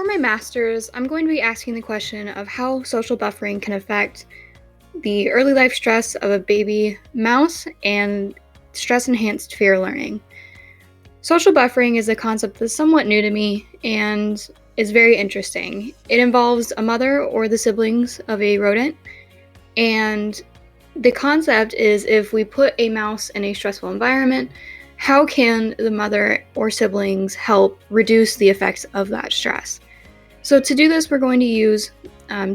my master's, I'm going to be asking the question of how social buffering can affect the early life stress of a baby mouse and stress-enhanced fear learning. Social buffering is a concept that's somewhat new to me and is very interesting. It involves a mother or the siblings of a rodent, and the concept is if we put a mouse in a stressful environment, how can the mother or siblings help reduce the effects of that stress? So to do this, we're going to use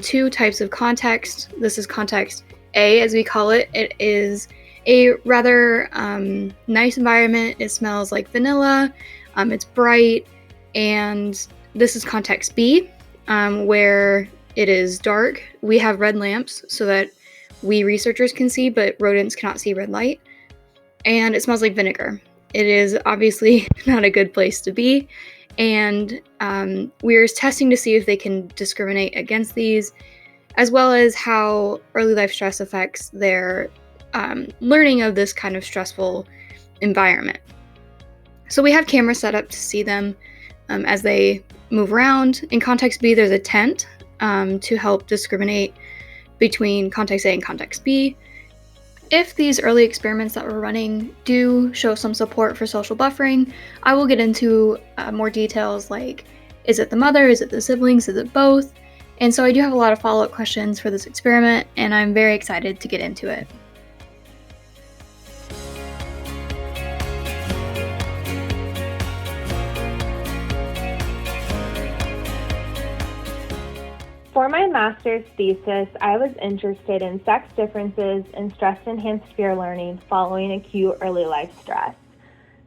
two types of context. This is context A, as we call it. It is a rather nice environment. It smells like vanilla. It's bright. And this is context B, where it is dark. We have red lamps so that we researchers can see, but rodents cannot see red light. And it smells like vinegar. It is obviously not a good place to be. And we're testing to see if they can discriminate against these, as well as how early life stress affects their learning of this kind of stressful environment. So we have cameras set up to see them as they move around. In context B, there's a tent to help discriminate between context A and context B. If these early experiments that we're running do show some support for social buffering, I will get into more details like, is it the mother, is it the siblings, is it both? And so I do have a lot of follow-up questions for this experiment, and I'm very excited to get into it. For my master's thesis, I was interested in sex differences in stress-enhanced fear learning following acute early life stress.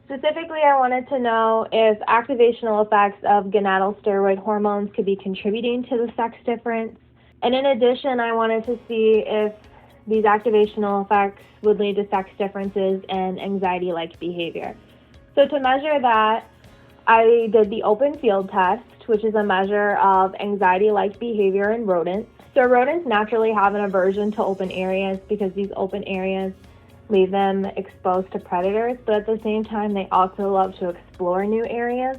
Specifically, I wanted to know if activational effects of gonadal steroid hormones could be contributing to the sex difference. And in addition, I wanted to see if these activational effects would lead to sex differences and anxiety-like behavior. So to measure that, I did the open field test, which is a measure of anxiety-like behavior in rodents. So rodents naturally have an aversion to open areas because these open areas leave them exposed to predators, but at the same time, they also love to explore new areas.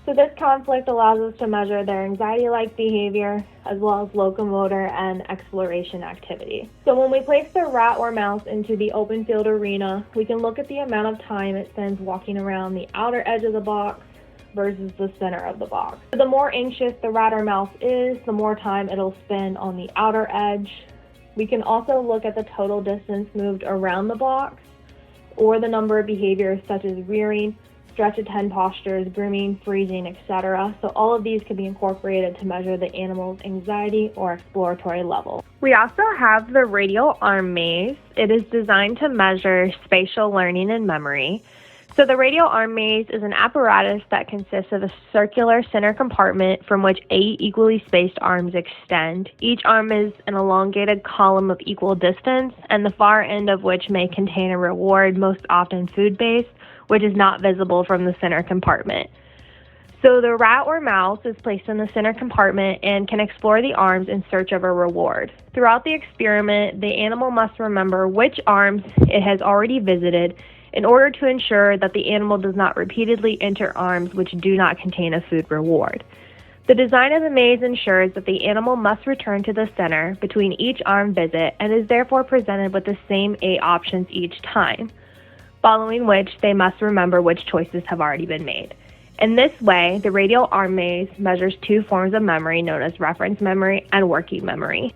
So this conflict allows us to measure their anxiety-like behavior as well as locomotor and exploration activity. So when we place the rat or mouse into the open field arena, we can look at the amount of time it spends walking around the outer edge of the box versus the center of the box. The more anxious the rat or mouse is, the more time it'll spend on the outer edge. We can also look at the total distance moved around the box or the number of behaviors such as rearing, stretch attend postures, grooming, freezing, etc. So all of these can be incorporated to measure the animal's anxiety or exploratory level. We also have the Radial Arm Maze. It is designed to measure spatial learning and memory. So the Radial Arm Maze is an apparatus that consists of a circular center compartment from which 8 equally spaced arms extend. Each arm is an elongated column of equal distance, and the far end of which may contain a reward, most often food-based, which is not visible from the center compartment. So the rat or mouse is placed in the center compartment and can explore the arms in search of a reward. Throughout the experiment, the animal must remember which arms it has already visited in order to ensure that the animal does not repeatedly enter arms which do not contain a food reward. The design of the maze ensures that the animal must return to the center between each arm visit and is therefore presented with the same 8 options each time, following which they must remember which choices have already been made. In this way, the Radial Arm Maze measures 2 forms of memory known as reference memory and working memory.